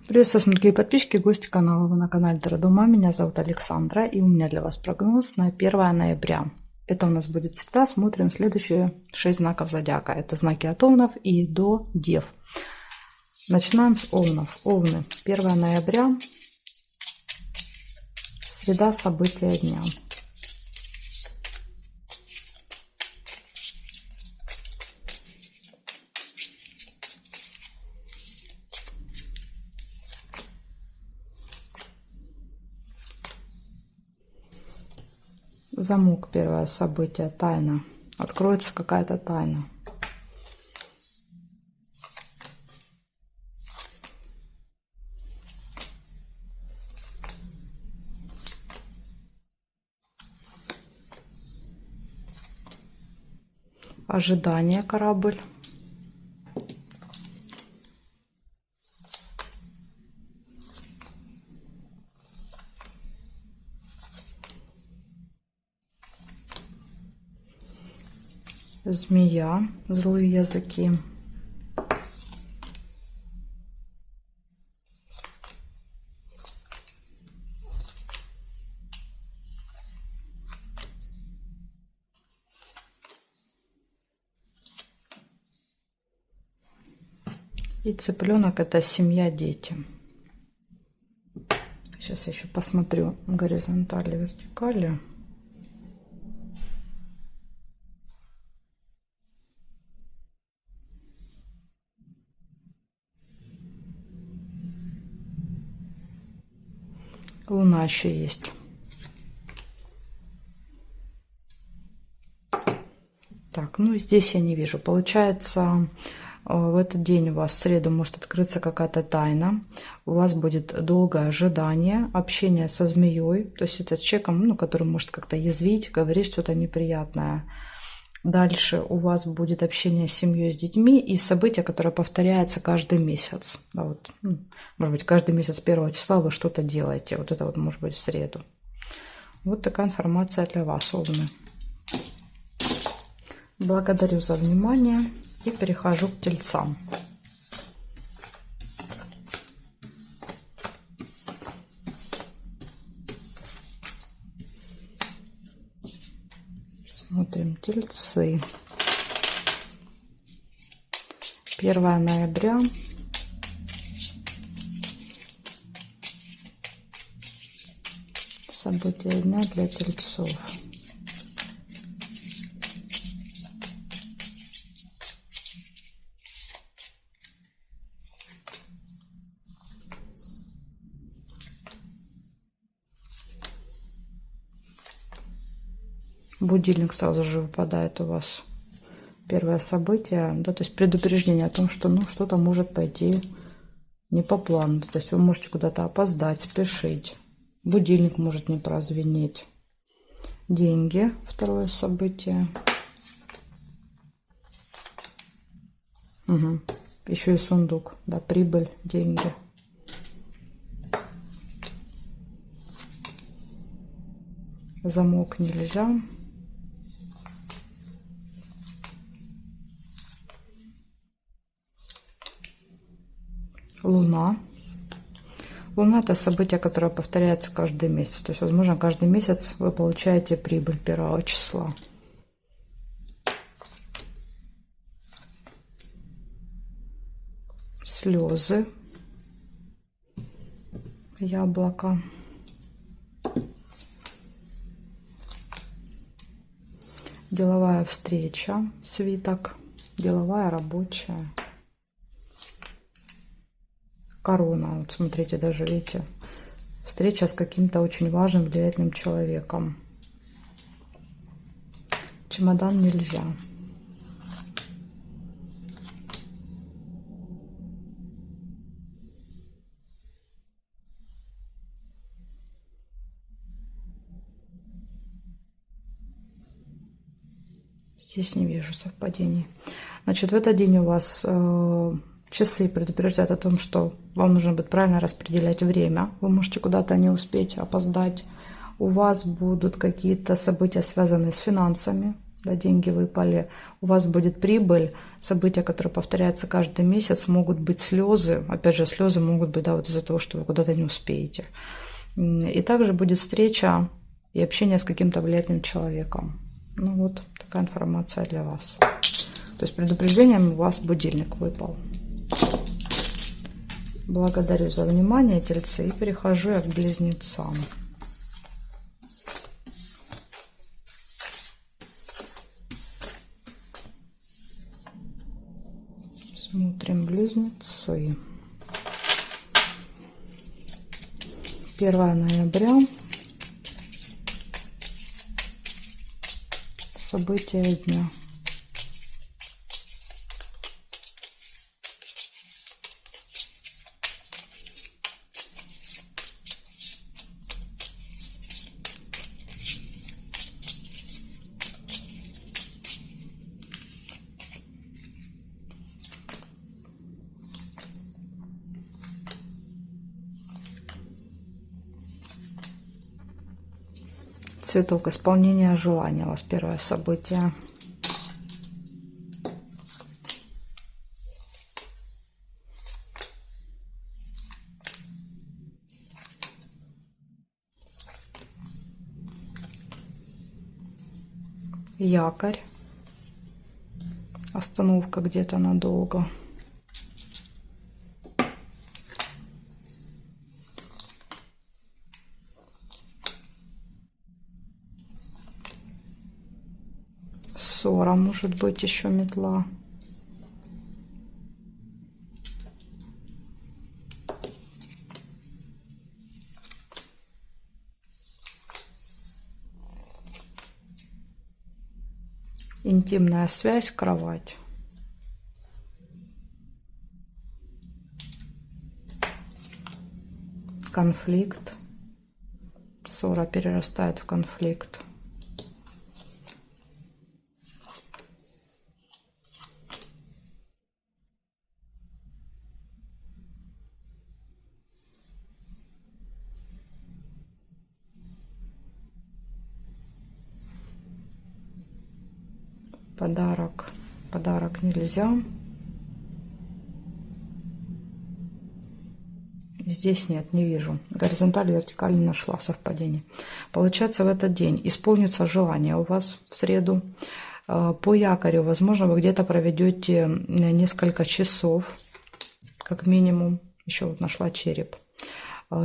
Приветствую, дорогие подписчики, гости канала. Вы на канале Таро-Дома. Меня зовут Александра, и у меня для вас прогноз на 1 ноября. Это у нас будет среда. Смотрим следующие 6 знаков зодиака. Это знаки от Овнов и до Дев. Начинаем с Овнов. Овны. 1 ноября. Среда, события дня. Замок, первое событие, тайна. Откроется какая-то тайна. Ожидание, корабль. Змея, злые языки. И цыпленок — это семья, дети. Сейчас я еще посмотрю горизонтали, вертикали. Луна еще есть. Так, ну здесь я не вижу. Получается, в этот день у вас в среду может открыться какая-то тайна. У вас будет долгое ожидание, общение со змеей. То есть это с человеком, ну, который может как-то язвить, говорить что-то неприятное. Дальше у вас будет общение с семьей, с детьми и событие, которое повторяется каждый месяц. Да, вот, может быть, каждый месяц 1 числа вы что-то делаете. Вот это вот может быть в среду. Вот такая информация для вас, Овны. Благодарю за внимание и перехожу к Тельцам. Смотрим Тельцы. 1 ноября. События дня для Тельцов. Будильник сразу же выпадает у вас. Первое событие, да, то есть предупреждение о том, что ну что-то может пойти не по плану. То есть вы можете куда-то опоздать, спешить. Будильник может не прозвенеть. Деньги, второе событие. Угу. Еще и сундук, да, прибыль, деньги. Замок нельзя. Луна. Луна — это событие, которое повторяется каждый месяц. То есть, возможно, каждый месяц вы получаете прибыль 1 числа. Слезы. Яблоко. Деловая встреча. Свиток. Деловая, рабочая. Корона. Вот смотрите, даже видите, встреча с каким-то очень важным, влиятельным человеком. Чемодан нельзя. Здесь не вижу совпадений. Значит, в этот день у вас часы предупреждают о том, что вам нужно будет правильно распределять время. Вы можете куда-то не успеть, опоздать. У вас будут какие-то события, связанные с финансами. да, деньги выпали, у вас будет прибыль, события, которые повторяются каждый месяц, могут быть слезы, опять же, слезы могут быть, да, вот из-за того, что вы куда-то не успеете. И также будет встреча и общение с каким-то влиятельным человеком. Ну вот такая информация для вас. То есть предупреждением у вас будильник выпал. Благодарю за внимание, тельцы, и перехожу я к близнецам. Смотрим близнецы. 1 ноября. События дня. Цветок, исполнение желания у вас первое событие. Якорь. Остановка где-то надолго. Ссора, может быть, еще метла. Интимная связь, кровать. Конфликт. Ссора перерастает в конфликт. Подарок. Подарок нельзя. Здесь нет, не вижу. Горизонталь, вертикаль не нашла совпадений. Получается, в этот день исполнится желание у вас в среду. По якорю, возможно, вы где-то проведете несколько часов, как минимум. Еще вот нашла череп.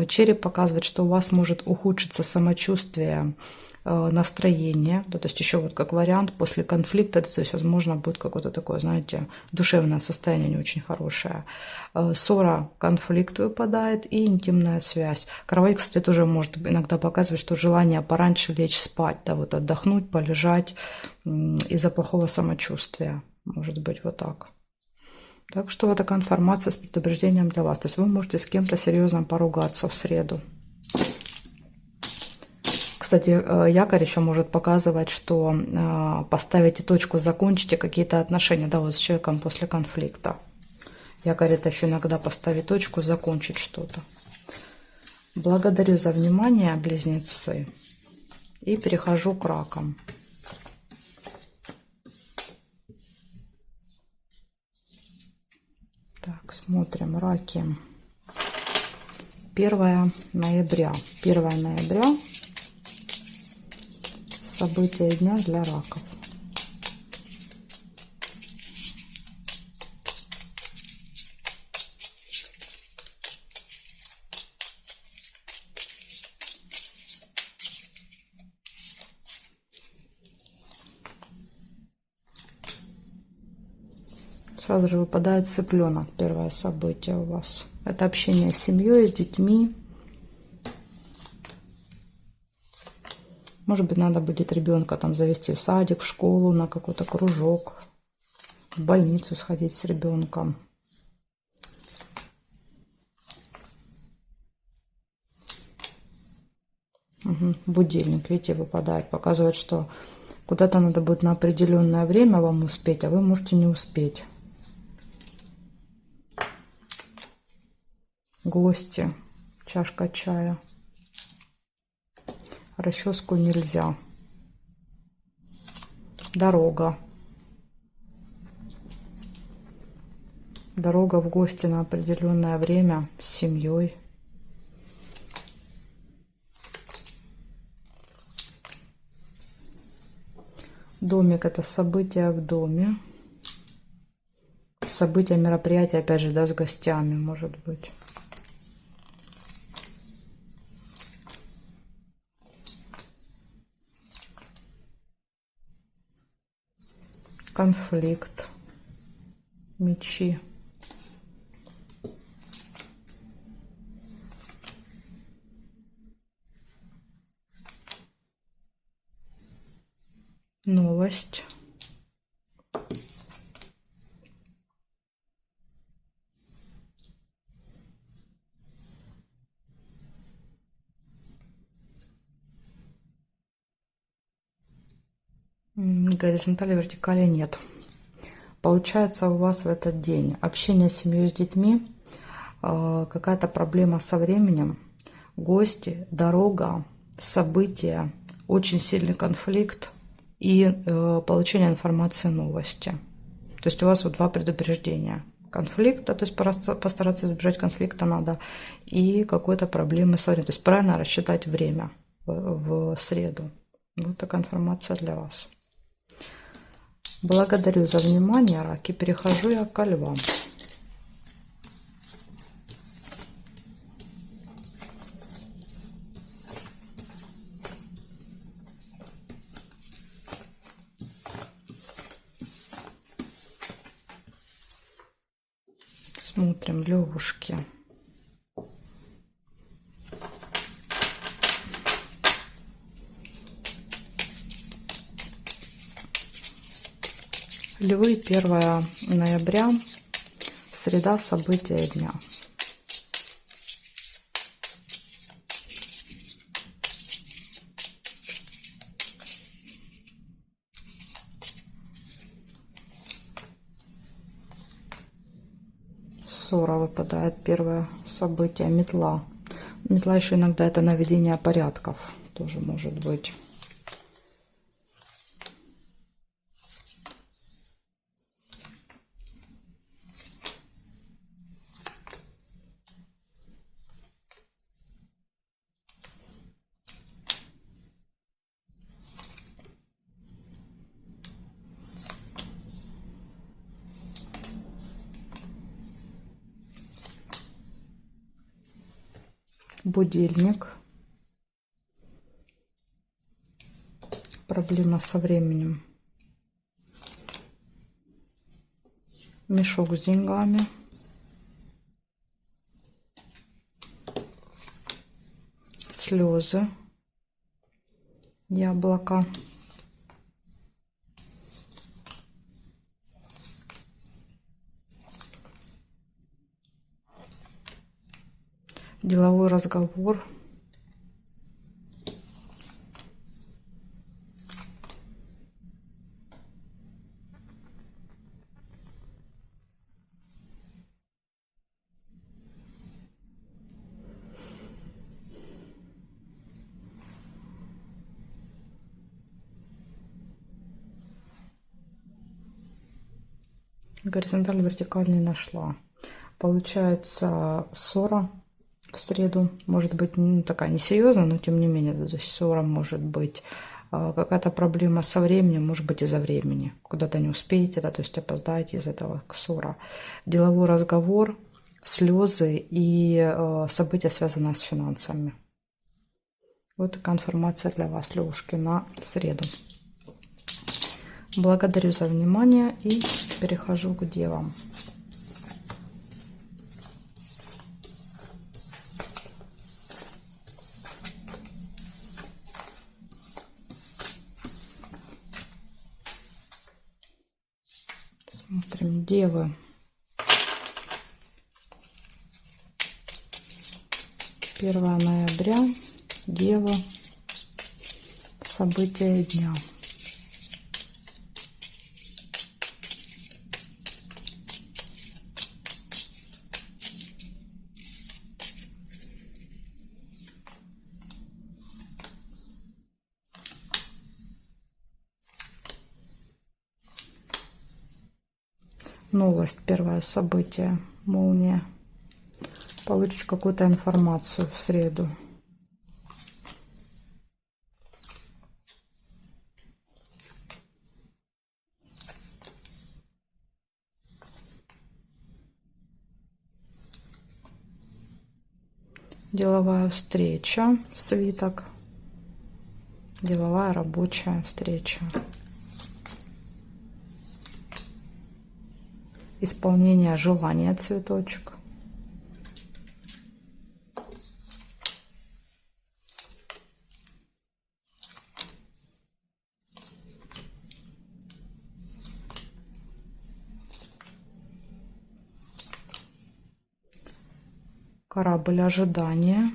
Череп показывает, что у вас может ухудшиться самочувствие, настроение, да, то есть еще вот как вариант после конфликта, то есть возможно будет какое-то такое, знаете, душевное состояние не очень хорошее. Ссора, конфликт выпадает и интимная связь. Кровать, кстати, тоже может иногда показывать, что желание пораньше лечь спать, да, вот отдохнуть, полежать из-за плохого самочувствия, может быть вот так. Так что вот такая информация с предупреждением для вас. То есть вы можете с кем-то серьезно поругаться в среду. Кстати, якорь еще может показывать, что поставите точку, закончите какие-то отношения, да, вот с человеком после конфликта. Якорь — это еще иногда поставить точку, закончить что-то. Благодарю за внимание, близнецы. И перехожу к ракам. Так, смотрим, раки. 1 ноября. 1 ноября. События дня для раков. Сразу же выпадает цыпленок. Первое событие у вас. Это общение с семьей, с детьми. Может быть, надо будет ребенка там завести в садик, в школу, на какой-то кружок, в больницу сходить с ребенком. Угу. Будильник, видите, выпадает. Показывает, что куда-то надо будет на определенное время вам успеть, а вы можете не успеть. Гости, чашка чая. Расческу нельзя. Дорога. Дорога в гости на определенное время с семьей. Домик — это события в доме. События, мероприятия, опять же, да, с гостями, может быть. Конфликт. Мечи. Новость. Горизонтали, вертикали нет. Получается, у вас в этот день общение с семьей, с детьми, какая-то проблема со временем, гости, дорога, события, очень сильный конфликт и получение информации, новости. То есть у вас вот два предупреждения. Конфликта, то есть постараться избежать конфликта надо, и какой-то проблемы со временем. То есть правильно рассчитать время в среду. Вот такая информация для вас. Благодарю за внимание, раки. Перехожу я ко львам. Смотрим левушки. Львы, 1 ноября, среда, события дня. Ссора выпадает, первое событие, метла. Метла еще иногда это наведение порядков, тоже может быть. Будильник. Проблема со временем. Мешок с деньгами. Слезы. Яблоко. Деловой разговор. Горизонталь, вертикаль не нашла. Получается, ссора в среду. Может быть, ну, такая несерьезная, но тем не менее, то есть ссора может быть. Какая-то проблема со временем, может быть, из-за времени. Куда-то не успеете, да, то есть опоздаете, из этого ссора. Деловой разговор, слезы и события, связанные с финансами. Вот такая информация для вас, левушки, на среду. Благодарю за внимание и перехожу к девам. Смотрим, девы. 1 ноября, дева, события дня. Новость, первое событие, молния. Получите какую-то информацию в среду. Деловая встреча, свиток. Деловая рабочая встреча. Исполнение желания, цветочек. Корабль ожидания.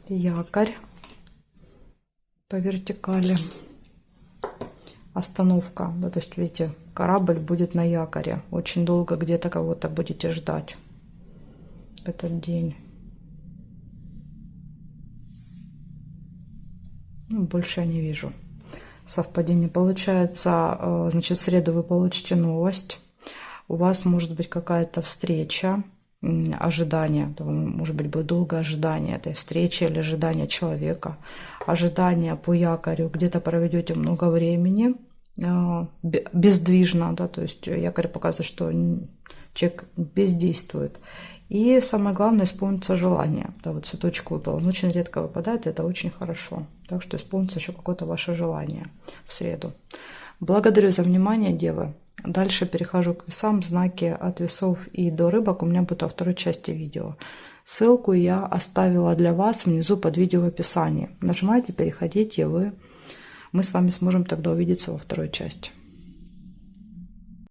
Якорь по вертикали. Остановка. Да, то есть, видите, корабль будет на якоре. Очень долго где-то кого-то будете ждать в этот день. Ну, больше я не вижу совпадений. Получается, значит, в среду вы получите новость. У вас может быть какая-то встреча, ожидание, может быть, будет долгое ожидание этой встречи или ожидание человека, ожидание по якорю, где-то проведете много времени бездвижно, да, то есть якорь показывает, что человек бездействует. И самое главное, исполнится желание. Да, вот цветочек выпал. Он очень редко выпадает, и это очень хорошо. Так что исполнится еще какое-то ваше желание в среду. Благодарю за внимание, девы. Дальше перехожу к весам, знаки от весов и до рыбок у меня будет во второй части видео. Ссылку я оставила для вас внизу под видео в описании. Нажимайте, переходите, мы с вами сможем тогда увидеться во второй части.